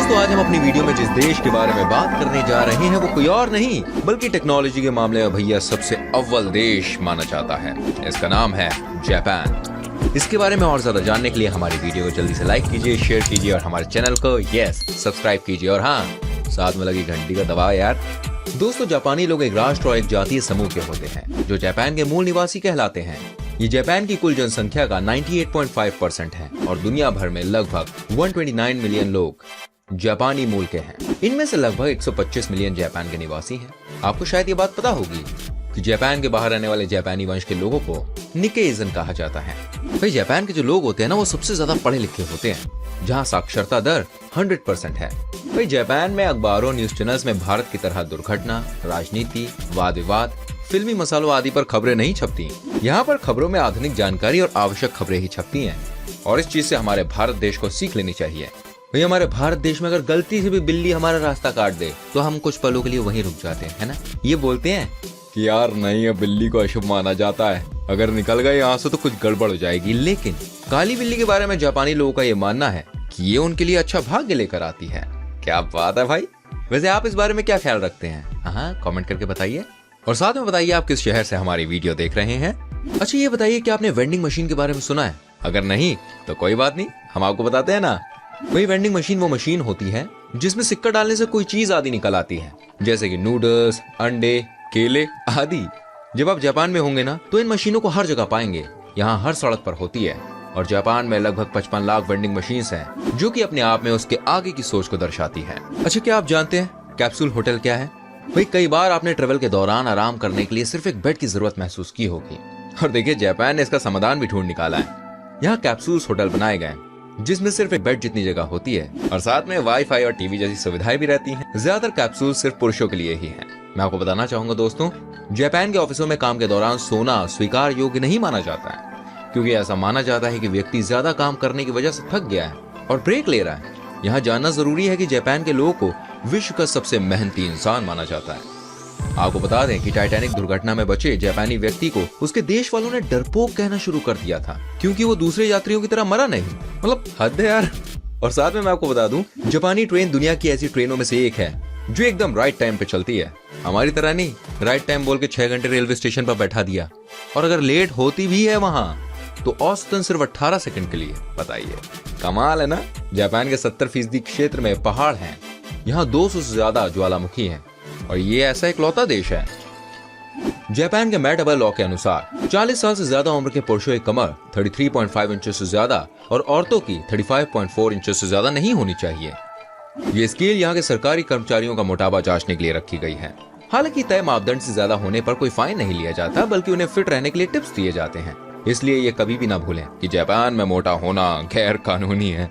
दोस्तों आज हम अपनी वीडियो में जिस देश के बारे में बात करने जा रहे हैं वो कोई और नहीं बल्कि टेक्नोलॉजी के मामले में भैया सबसे अव्वल देश माना जाता है। इसका नाम है जापान। इसके बारे में और ज्यादा जानने के लिए हमारी वीडियो को जल्दी से लाइक कीजिए, शेयर कीजिए और हमारे चैनल को सब्सक्राइब कीजिए और हाँ साथ में लगी घंटी का दबाव यार। दोस्तों जापानी लोग एक राष्ट्र और एक जातीय समूह के होते हैं जो जापान के मूल निवासी कहलाते हैं। ये जापान की कुल जनसंख्या का 98.5% है और दुनिया भर में लगभग 129 मिलियन लोग जापानी मूल के हैं। इनमें से लगभग 125 मिलियन जापान के निवासी हैं। आपको शायद ये बात पता होगी कि जापान के बाहर रहने वाले जापानी वंश के लोगों को निकेइजन कहा जाता है। भाई जापान के जो लोग होते हैं ना वो सबसे ज्यादा पढ़े लिखे होते हैं जहाँ साक्षरता दर 100% है। भाई जापान में अखबारों न्यूज चैनल्स में भारत की तरह दुर्घटना, राजनीति, वाद विवाद, फिल्मी मसालों आदि पर खबरें नहीं छपती। यहाँ पर खबरों में आधुनिक जानकारी और आवश्यक खबरें ही छपती हैं और इस चीज से हमारे भारत देश को सीख लेनी चाहिए। भाई हमारे भारत देश में अगर गलती से भी बिल्ली हमारा रास्ता काट दे तो हम कुछ पलों के लिए वहीं रुक जाते हैं, है ना। ये बोलते हैं कि यार नहीं है, बिल्ली को अशुभ माना जाता है, अगर निकल गए यहाँ से तो कुछ गड़बड़ हो जाएगी। लेकिन काली बिल्ली के बारे में जापानी लोगों का ये मानना है कि ये उनके लिए अच्छा भाग्य लेकर आती है। क्या बात है भाई। वैसे आप इस बारे में क्या ख्याल रखते हैं? हाँ कमेंट करके बताइए और साथ में बताइए आप किस शहर से हमारी वीडियो देख रहे हैं। अच्छा ये बताइए कि आपने वेंडिंग मशीन के बारे में सुना है? अगर नहीं तो कोई बात नहीं, हम आपको बताते हैं ना। वही वेंडिंग मशीन वो मशीन होती है जिसमें सिक्का डालने से कोई चीज आदि निकल आती है, जैसे कि नूडल्स, अंडे, केले आदि। जब आप जापान में होंगे ना तो इन मशीनों को हर जगह पाएंगे। यहाँ हर सड़क पर होती है और जापान में लगभग 55 लाख वेंडिंग मशीन्स हैं, जो कि अपने आप में उसके आगे की सोच को दर्शाती है। अच्छा क्या आप जानते हैं कैप्सूल होटल क्या है? भाई कई बार आपने ट्रेवल के दौरान आराम करने के लिए सिर्फ एक बेड की जरूरत महसूस की होगी और देखिए जापान ने इसका समाधान भी ढूंढ निकाला है। यहाँ कैप्सूल्स होटल बनाए गए जिसमें सिर्फ एक बेड जितनी जगह होती है और साथ में वाईफाई और टीवी जैसी सुविधाएं भी रहती हैं। ज्यादातर कैप्सूल सिर्फ पुरुषों के लिए ही हैं। मैं आपको बताना चाहूंगा दोस्तों, जापान के ऑफिसों में काम के दौरान सोना स्वीकार योग्य नहीं माना जाता है, क्योंकि ऐसा माना जाता है कि व्यक्ति ज्यादा काम करने की वजह से थक गया है और ब्रेक ले रहा है। यहाँ जानना जरूरी है कि जापान के लोगों को विश्व का सबसे मेहनती इंसान माना जाता है। आपको बता दें कि टाइटैनिक दुर्घटना में बचे जापानी व्यक्ति को उसके देश वालों ने डरपोक कहना शुरू कर दिया था, क्योंकि वो दूसरे यात्रियों की तरह मरा नहीं। मतलब हद है यार। और साथ में मैं आपको बता दूं, जापानी ट्रेन दुनिया की ऐसी ट्रेनों में से एक है जो एकदम राइट टाइम पे चलती है। हमारी तरह नहीं, राइट टाइम बोल के 6 घंटे रेलवे स्टेशन पर बैठा दिया और अगर लेट होती भी है वहां तो औसतन सिर्फ 18 सेकंड के लिए। बताइए कमाल है ना। जापान के 70% क्षेत्र में पहाड़ हैं। यहाँ 200 से ज्यादा ज्वालामुखी हैं और ये ऐसा इकलौता देश है। जापान के मेटाबॉल लॉ के अनुसार 40 साल से ज्यादा उम्र के पुरुषों की कमर 33.5 इंच से ज्यादा और औरतों की 35.4 इंच से ज्यादा नहीं होनी चाहिए। ये स्केल यहाँ के सरकारी कर्मचारियों का मोटापा जांचने के लिए रखी गई है। हालांकि तय मापदंड से ज्यादा होने पर कोई फाइन नहीं लिया जाता, बल्कि उन्हें फिट रहने के लिए टिप्स दिए जाते हैं। इसलिए ये कभी भी ना भूलें कि जापान में मोटा होना गैर कानूनी है।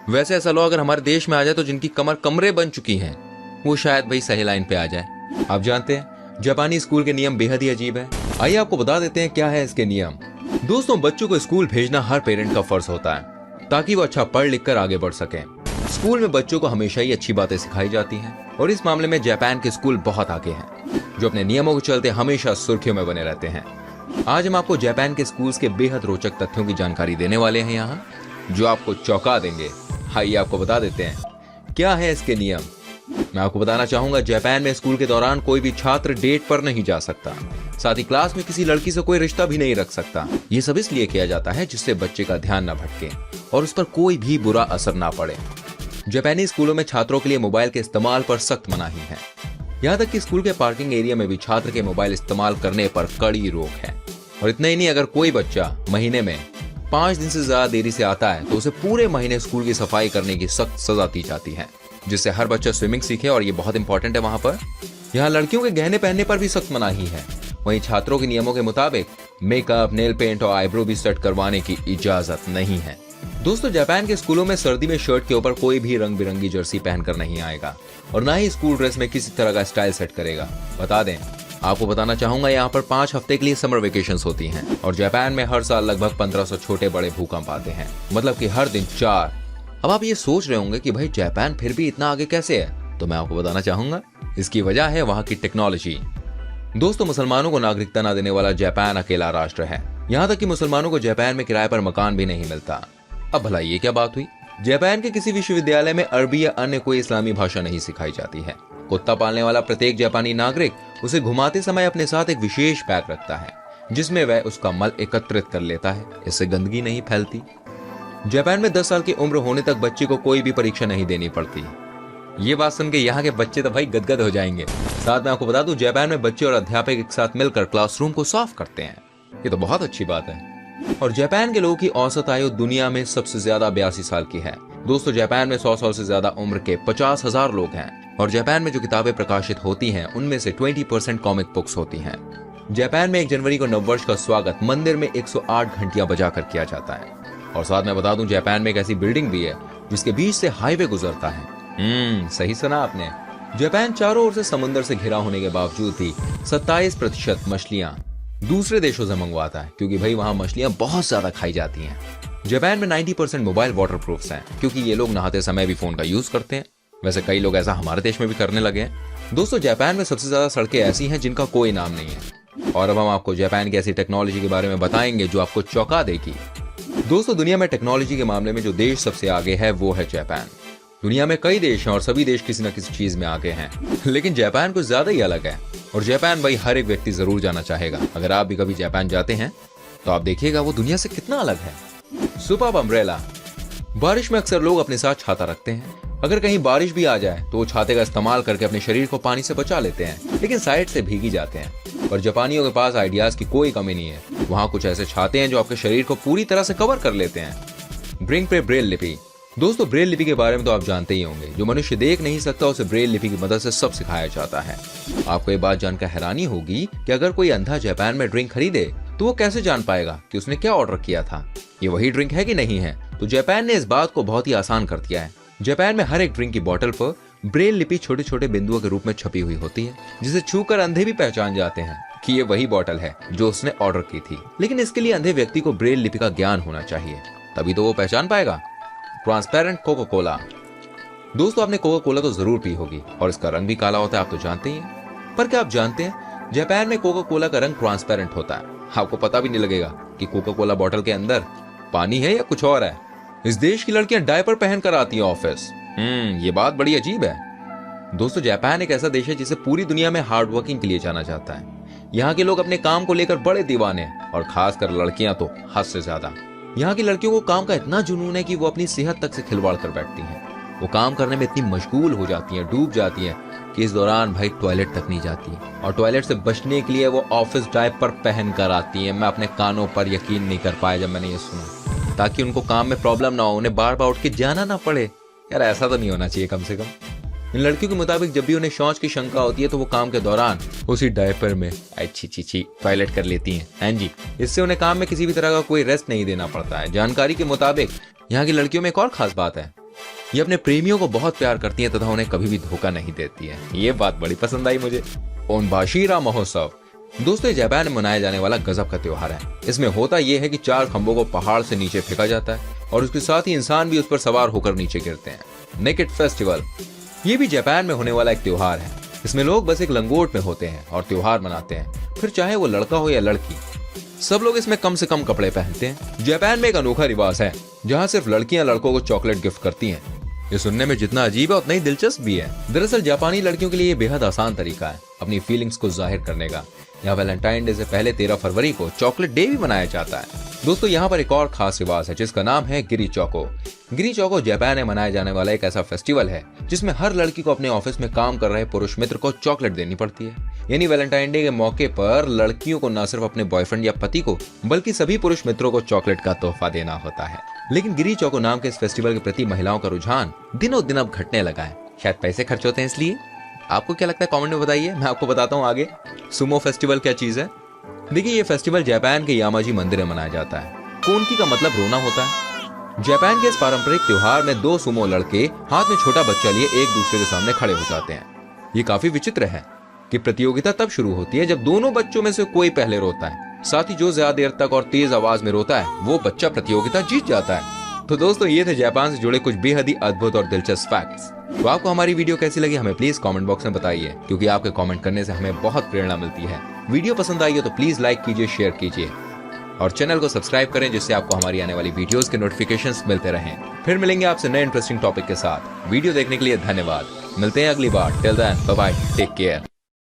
वैसे ऐसा लॉ अगर हमारे देश में आ जाए तो जिनकी कमर कमरे बन चुकी हैं वो शायद भाई सही लाइन पे आ जाए। आप जानते हैं जापानी स्कूल के नियम बेहद ही अजीब है। आइए आपको बता देते हैं क्या है इसके नियम। दोस्तों बच्चों को स्कूल भेजना हर पेरेंट का फर्ज होता है ताकि वो अच्छा पढ़ लिख कर आगे बढ़ सके। स्कूल में बच्चों को हमेशा ही अच्छी बातें सिखाई जाती हैं और इस मामले में जापान के स्कूल बहुत आगे हैं, जो अपने नियमों के चलते हमेशा सुर्खियों में बने रहते हैं। आज हम आपको जापान के स्कूल्स के बेहद रोचक तथ्यों की जानकारी देने वाले हैं यहाँ, जो आपको चौंका देंगे। आइए आपको बता देते हैं क्या है इसके नियम। मैं आपको बताना चाहूंगा जापान में स्कूल के दौरान कोई भी छात्र डेट पर नहीं जा सकता। साथ ही क्लास में किसी लड़की से कोई रिश्ता भी नहीं रख सकता। ये सब इसलिए किया जाता है जिससे बच्चे का ध्यान न भटके और उस पर कोई भी बुरा असर ना पड़े। जापानी स्कूलों में छात्रों के लिए मोबाइल के इस्तेमाल पर सख्त मनाही है। यहाँ तक कि स्कूल के पार्किंग एरिया में भी छात्र के मोबाइल इस्तेमाल करने पर कड़ी रोक है। और इतना ही नहीं, अगर कोई बच्चा महीने में 5 दिन से ज्यादा देरी से आता है तो उसे पूरे महीने स्कूल की सफाई करने की सख्त सजा दी जाती है, जिससे हर बच्चा स्विमिंग सीखे और ये बहुत इंपॉर्टेंट है वहाँ पर। यहाँ लड़कियों के गहने पहनने पर भी सख्त मनाही है। वहीं छात्रों के नियमों के मुताबिक मेकअप, नेल पेंट और आईब्रो भी सेट करवाने की इजाजत नहीं है। दोस्तों जापान के स्कूलों में सर्दी में शर्ट के ऊपर कोई भी रंग बिरंगी जर्सी पहनकर नहीं आएगा और ना ही स्कूल ड्रेस में किसी तरह का स्टाइल सेट करेगा। बता दें आपको बताना चाहूंगा, यहाँ पर 5 हफ्ते के लिए समर वेकेशंस होती हैं और जापान में हर साल लगभग 1500 छोटे बड़े भूकंप आते हैं, मतलब कि हर दिन 4। अब आप ये सोच रहे होंगे कि भाई जापान फिर भी इतना आगे कैसे है, तो मैं आपको बताना चाहूंगा इसकी वजह है वहाँ की टेक्नोलॉजी। दोस्तों मुसलमानों को नागरिकता न देने वाला जापान अकेला राष्ट्र है। यहाँ तक कि मुसलमानों को जापान में किराए पर मकान भी नहीं मिलता। अब भला ये क्या बात हुई? जापान के किसी विश्वविद्यालय में अरबी या अन्य कोई इस्लामी भाषा नहीं सिखाई जाती है। कुत्ता पालने वाला प्रत्येक जापानी नागरिक उसे घुमाते समय अपने साथ एक विशेष बैग रखता है, जिसमें वह उसका मल एकत्रित कर लेता है। इससे गंदगी नहीं फैलती। जापान में 10 साल की उम्र होने तक बच्चे को कोई भी परीक्षा नहीं देनी पड़ती। ये बात सुन के यहाँ के बच्चे तो भाई गदगद हो जाएंगे। साथ में आपको बता दूं, जापान में बच्चे और अध्यापक एक साथ मिलकर क्लासरूम को साफ करते हैं। ये तो बहुत अच्छी बात है। और जापान के लोगों की औसत आयु दुनिया में सबसे ज्यादा 82 साल की है। दोस्तों, जापान में 100 साल से ज्यादा उम्र के 50,000 लोग हैं। और जापान में जो किताबें प्रकाशित होती हैं उनमें से 20% कॉमिक बुक्स होती हैं। जापान में 1 जनवरी को नववर्ष का स्वागत मंदिर में 108 घंटियां बजाकर किया जाता है। और साथ में बता दूं, जापान में एक ऐसी बिल्डिंग भी है जिसके बीच से हाईवे गुजरता है। सही सुना आपने। जापान चारों ओर से समुद्र से घिरा होने के बावजूद भी 27% मछलियां दूसरे देशों से मंगवाता है, क्योंकि भाई वहां मछलियां बहुत ज्यादा खाई जाती हैं। जापान में 90% मोबाइल वाटरप्रूफ्स हैं, क्योंकि ये लोग नहाते समय भी फोन का यूज करते हैं। वैसे कई लोग ऐसा हमारे देश में भी करने लगे हैं। दोस्तों, जापान में सबसे ज्यादा सड़कें ऐसी हैं जिनका कोई नाम नहीं है। और अब हम आपको जापान की ऐसी टेक्नोलॉजी के बारे में बताएंगे जो आपको चौंका देगी। दोस्तों, दुनिया में टेक्नोलॉजी के मामले में जो देश सबसे आगे है वो है जापान। दुनिया में कई देश हैं और सभी देश किसी न किसी चीज में आगे हैं, लेकिन जापान कुछ ज्यादा ही अलग है। और जापान भाई हर एक व्यक्ति जरूर जाना चाहेगा। अगर आप भी कभी जापान जाते हैं तो आप देखिएगा वो दुनिया से कितना अलग है। Superb umbrella. बारिश में अक्सर लोग अपने साथ छाता रखते हैं। अगर कहीं बारिश भी आ जाए तो वो छाते का इस्तेमाल करके अपने शरीर को पानी से बचा लेते हैं, लेकिन साइड से भीगी जाते हैं। और जापानियों के पास आइडियाज की कोई कमी नहीं है। वहां कुछ ऐसे छाते हैं जो आपके शरीर को पूरी तरह से कवर कर लेते हैं। ब्रिंग पे ब्रेल लिपि। दोस्तों, ब्रेल लिपि के बारे में तो आप जानते ही होंगे। जो मनुष्य देख नहीं सकता उसे ब्रेल लिपि की मदद से सब सिखाया जाता है। आपको ये बात जानकर हैरानी होगी कि अगर कोई अंधा जापान में ड्रिंक खरीदे तो वो कैसे जान पाएगा कि उसने क्या ऑर्डर किया था, ये वही ड्रिंक है कि नहीं है। तो जापान ने इस बात को बहुत ही आसान कर दिया है। जापान में हर एक ड्रिंक की बोतल पर ब्रेल लिपि छोटे छोटे बिंदुओं के रूप में छपी हुई होती है, जिसे छूकर अंधे भी पहचान जाते हैं कि ये वही बोतल है जो उसने ऑर्डर की थी। लेकिन इसके लिए अंधे व्यक्ति को ब्रेल लिपि का ज्ञान होना चाहिए, तभी तो वो पहचान पाएगा। Transparent Coca Cola. दोस्तों, आपने कोका कोला तो जरूर पी होगी और इसका रंग भी काला होता है, आप तो जानते ही हैं। पर क्या आप जानते हैं जापान में कोका कोला का रंग ट्रांसपेरेंट होता है। आपको पता भी नहीं लगेगा कि कोका कोला बोतल के अंदर पानी है या कुछ और है। इस देश की लड़कियां डायपर पहनकर आती हैं ऑफिस। ये बात बड़ी अजीब है। दोस्तों, जापान एक ऐसा देश है जिसे पूरी दुनिया में हार्ड वर्किंग के लिए जाना जाता है। यहाँ के लोग अपने काम को लेकर बड़े दीवाने, और खासकर लड़कियां तो हद से ज्यादा। यहाँ की लड़कियों को काम का इतना जुनून है कि वो अपनी सेहत तक से खिलवाड़ कर बैठती हैं। वो काम करने में इतनी मशगूल हो जाती हैं, डूब जाती हैं कि इस दौरान भाई टॉयलेट तक नहीं जाती। और टॉयलेट से बचने के लिए वो ऑफिस डायपर पहन कर आती हैं। मैं अपने कानों पर यकीन नहीं कर पाया जब मैंने ये सुना, ताकि उनको काम में प्रॉब्लम ना हो, उन्हें बार बार उठ के जाना ना पड़े। यार, ऐसा तो नहीं होना चाहिए कम से कम। इन लड़कियों के मुताबिक जब भी उन्हें शौच की शंका होती है तो वो काम के दौरान उसी डायपर में अच्छी टॉयलेट कर लेती हैं। हाँ जी, इससे उन्हें काम में किसी भी तरह का कोई रेस्ट नहीं देना पड़ता है। जानकारी के मुताबिक यहाँ की लड़कियों में एक और खास बात है, ये अपने प्रेमियों को बहुत प्यार करती हैं तथा उन्हें कभी भी धोखा नहीं देती है। ये बात बड़ी पसंद आई मुझे। ओनबाशिरा महोत्सव। दोस्तों, जापान में मनाया जाने वाला गजब का त्योहार है। इसमें होता यह है कि 4 खंभों को पहाड़ से नीचे फेंका जाता है और उसके साथ ही इंसान भी उस पर सवार होकर नीचे गिरते हैं। Naked festival. ये भी जापान में होने वाला एक त्योहार है। इसमें लोग बस एक लंगोट में होते हैं और त्योहार मनाते हैं, फिर चाहे वो लड़का हो या लड़की। सब लोग इसमें कम से कम कपड़े पहनते हैं। जापान में एक अनोखा रिवाज है जहाँ सिर्फ लड़कियां लड़कों को चॉकलेट गिफ्ट करती हैं। ये सुनने में जितना अजीब है उतना ही दिलचस्प भी है। दरअसल जापानी लड़कियों के लिए ये बेहद आसान तरीका है अपनी फीलिंग्स को जाहिर करने का। यहाँ वैलेंटाइन डे से पहले 13 फरवरी को चॉकलेट डे भी मनाया जाता है। दोस्तों, यहाँ पर एक और खास रिवाज है जिसका नाम है गिरी चौको। गिरी चौको जापान में मनाया जाने वाला एक ऐसा फेस्टिवल है जिसमें हर लड़की को अपने ऑफिस में काम कर रहे पुरुष मित्र को चॉकलेट देनी पड़ती है। यानी वैलेंटाइन डे के मौके पर लड़कियों को न सिर्फ अपने बॉयफ्रेंड या पति को बल्कि सभी पुरुष मित्रों को चॉकलेट का तोहफा देना होता है। लेकिन गिरी चौको नाम के इस फेस्टिवल के प्रति महिलाओं का रुझान दिनों दिन अब घटने लगा है। शायद पैसे खर्च होते हैं इसलिए। आपको क्या लगता है कमेंट में बताइए, मैं आपको बताता हूँ आगे। सुमो फेस्टिवल क्या चीज है? देखिए, ये फेस्टिवल जापान के यामाजी मंदिर में मनाया जाता है। कोनकी का मतलब रोना होता है। जापान के इस पारंपरिक त्योहार में 2 सुमो लड़के हाथ में छोटा बच्चा लिए एक दूसरे के सामने खड़े हो जाते हैं। ये काफी विचित्र है कि प्रतियोगिता तब शुरू होती है जब दोनों बच्चों में से कोई पहले रोता है। साथ ही जो ज्यादा देर तक और तेज आवाज में रोता है वो बच्चा प्रतियोगिता जीत जाता है। तो दोस्तों, ये थे जापान से जुड़े कुछ बेहद ही अद्भुत और दिलचस्प फैक्ट्स। तो आपको हमारी वीडियो कैसी लगी हमें प्लीज कमेंट बॉक्स में बताइए, क्योंकि आपके कमेंट करने से हमें बहुत प्रेरणा मिलती है। वीडियो पसंद आई हो तो प्लीज लाइक कीजिए, शेयर कीजिए। और चैनल को सब्सक्राइब करें जिससे आपको हमारी आने वाली वीडियोस के नोटिफिकेशंस मिलते रहें। फिर मिलेंगे आपसे नए इंटरेस्टिंग टॉपिक के साथ। वीडियो देखने के लिए धन्यवाद। मिलते हैं अगली बार। Till then bye bye, take care.